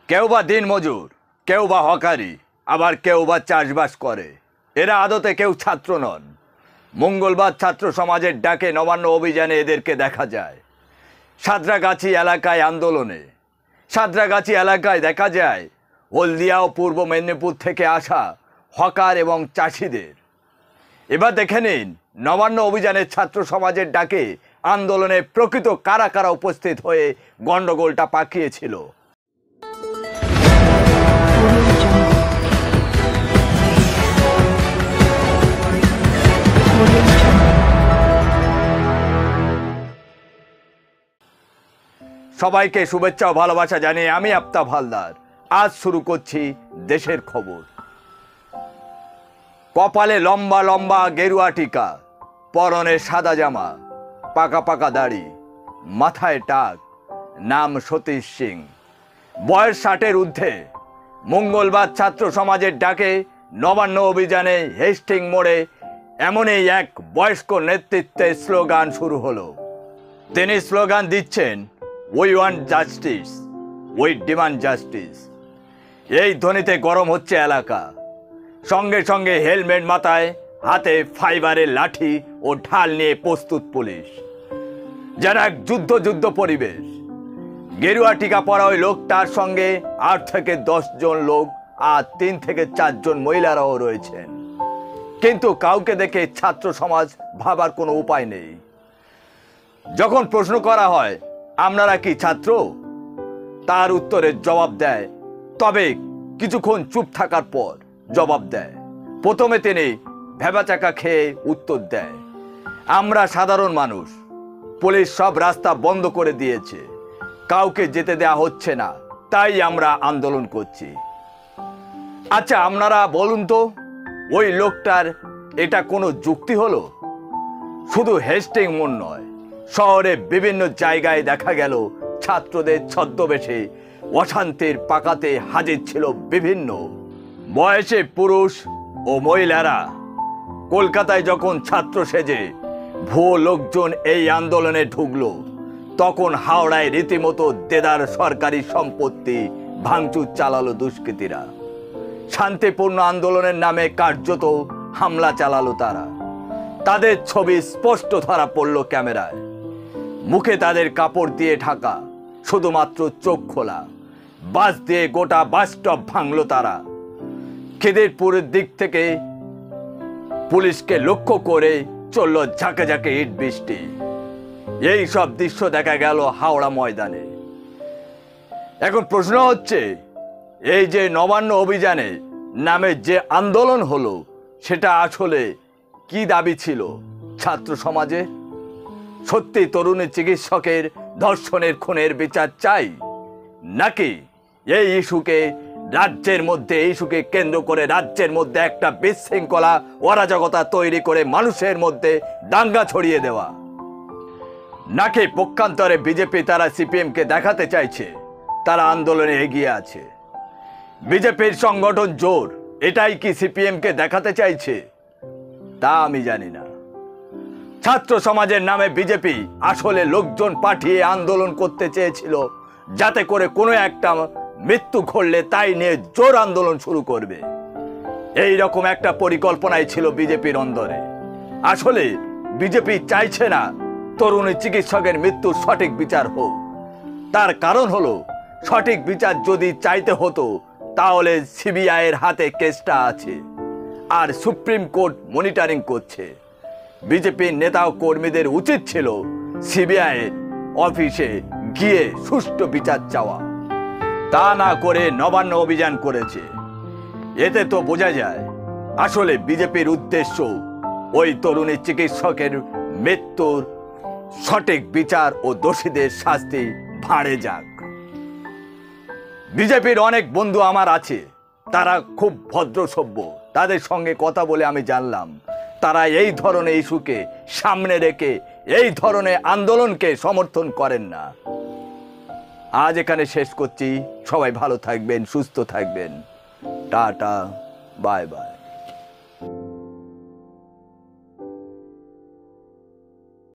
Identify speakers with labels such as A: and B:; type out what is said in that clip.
A: কেউ বা দিনমজুর, কেউ বা হকারি, আবার কেউ বা চাষবাস করে। এরা আদতে কেউ ছাত্র নন। মঙ্গলবার ছাত্র সমাজের ডাকে নবান্ন অভিযানে এদেরকে দেখা যায়। সাঁতরাগাছি এলাকায় আন্দোলনে। সাঁতরাগাছি এলাকায় দেখা যায় হলদিয়া ও পূর্ব মেদিনীপুর থেকে আসা হকার এবং চাষিদের। এবার দেখে নিন নবান্ন অভিযানের ছাত্র সমাজের ডাকে আন্দোলনে প্রকৃত কারা কারা উপস্থিত হয়ে গণ্ডগোলটা পাকিয়েছিল। সবাইকে শুভেচ্ছা ও ভালোবাসা জানিয়ে আমি আফতাব হালদার আজ শুরু করছি দেশের খবর। কপালে লম্বা লম্বা গেরুয়া টিকা, পরনে সাদা জামা, পাকা পাকা দাড়ি, মাথায় টাক, নাম সতীশ সিং, বয়স 60-এর ঊর্ধ্বে। মঙ্গলবার ছাত্র সমাজের ডাকে নবান্ন অভিযানে হেস্টিং মোড়ে এমনই এক বয়স্ক নেতৃত্বে স্লোগান শুরু হলো। তিনি স্লোগান দিচ্ছেন, we want justice, we demand justice. এই ধ্বনিতে গরম হচ্ছে এলাকা। সঙ্গে সঙ্গে হেলমেট মাথায়, হাতে ফাইবারের লাঠি ও ঢাল নিয়ে প্রস্তুত পুলিশ। যেন এক যুদ্ধ পরিবেশ। গেরুয়া টিকা পরা ওই লোকটার সঙ্গে 8 থেকে 10 জন লোক আর 3 থেকে 4 জন মহিলারাও রয়েছেন। কিন্তু কাউকে দেখে ছাত্র সমাজ ভাবার কোনো উপায় নেই। যখন প্রশ্ন করা হয়, আপনারা কি ছাত্র, তার উত্তরে জবাব দেয়, তবে কিছুক্ষণ চুপ থাকার পর জবাব দেয়। প্রথমে তিনি ভেবাচাকা খেয়ে উত্তর দেয়, আমরা সাধারণ মানুষ, পুলিশ সব রাস্তা বন্ধ করে দিয়েছে, কাউকে যেতে দেয়া হচ্ছে না, তাই আমরা আন্দোলন করছি। আচ্ছা আপনারা বলুন তো, ওই লোকটার এটা কোনো যুক্তি হলো? শুধু হেস্টিং মোড় নয়, শহরে বিভিন্ন জায়গায় দেখা গেল ছাত্রদের ছদ্মবেশে অশান্তির পাকাতে হাজির ছিল বিভিন্ন বয়সে পুরুষ ও মহিলারা। কলকাতায় যখন ছাত্র সেজে ভুয়ো লোকজন এই আন্দোলনে ঢুকলো, তখন হাওড়ায় রীতিমতো দেদার সরকারি সম্পত্তি ভাঙচুর চালালো দুষ্কৃতীরা। শান্তিপূর্ণ আন্দোলনের নামে কার্যত হামলা চালালো তারা। তাদের ছবি স্পষ্ট ধরা পড়ল ক্যামেরায়। মুখে তাদের কাপড় দিয়ে ঢাকা, শুধুমাত্র চোখ খোলা। বাস দিয়ে গোটা বাস স্টপ ভাঙলো তারা। খিদিরপুরের দিক থেকে পুলিশকে লক্ষ্য করে চলল ঝাঁকে ঝাঁকে ইট বৃষ্টি। এই সব দৃশ্য দেখা গেল হাওড়া ময়দানে। এখন প্রশ্ন হচ্ছে, এই যে নবান্ন অভিযানে নামে যে আন্দোলন হলো, সেটা আসলে কি দাবি ছিল ছাত্র সমাজে? সত্যি তরুণী চিকিৎসকের ধর্ষণের খুনের বিচার চাই, নাকি এই ইস্যুকে কেন্দ্র করে রাজ্যের মধ্যে একটা বিশৃঙ্খলা অরাজকতা তৈরি করে মানুষের মধ্যে দাঙ্গা ছড়িয়ে দেওয়া? নাকি পক্ষান্তরে বিজেপি তারা সিপিএমকে দেখাতে চাইছে তারা আন্দোলনে এগিয়ে আছে? বিজেপির সংগঠন জোর, এটাই কি সিপিএমকে দেখাতে চাইছে? তা আমি জানি না। ছাত্র সমাজের নামে বিজেপি আসলে লোকজন পাঠিয়ে আন্দোলন করতে চেয়েছিল, যাতে করে কোনো একটা মৃত্যু ঘটলে তাই নিয়ে জোর আন্দোলন শুরু করবে। এই রকম একটা পরিকল্পনাই ছিল বিজেপির অন্দরে। আসলে বিজেপি চাইছে না তরুণী চিকিৎসকের মৃত্যুর সঠিক বিচার হোক। তার কারণ হলো, সঠিক বিচার যদি চাইতে হতো তাহলে সিবিআই এর হাতে কেসটা আছে, আর সুপ্রিম কোর্ট মনিটরিং করছে। বিজেপির নেতা ও কর্মীদের উচিত ছিল সিবিআই অফিসে গিয়ে সুষ্ঠু বিচার চাওয়া। তা না করে নবান্ন অভিযান করেছে। এতে তো বোঝা যায় আসলে বিজেপির উদ্দেশ্য ওই তরুণী চিকিৎসকের মৃত্যুর সঠিক বিচার ও দোষীদের শাস্তি ভাঁড়ে যাক। বিজেপির অনেক বন্ধু আমার আছে, তারা খুব ভদ্র সভ্য। তাদের সঙ্গে কথা বলে আমি জানলাম তারা এই ধরনের ইস্যুকে সামনে রেখে এই ধরনের আন্দোলনকে সমর্থন করেন না। আজ এখানে শেষ করছি। সবাই ভালো থাকবেন, সুস্থ থাকবেন। Tata, bye bye.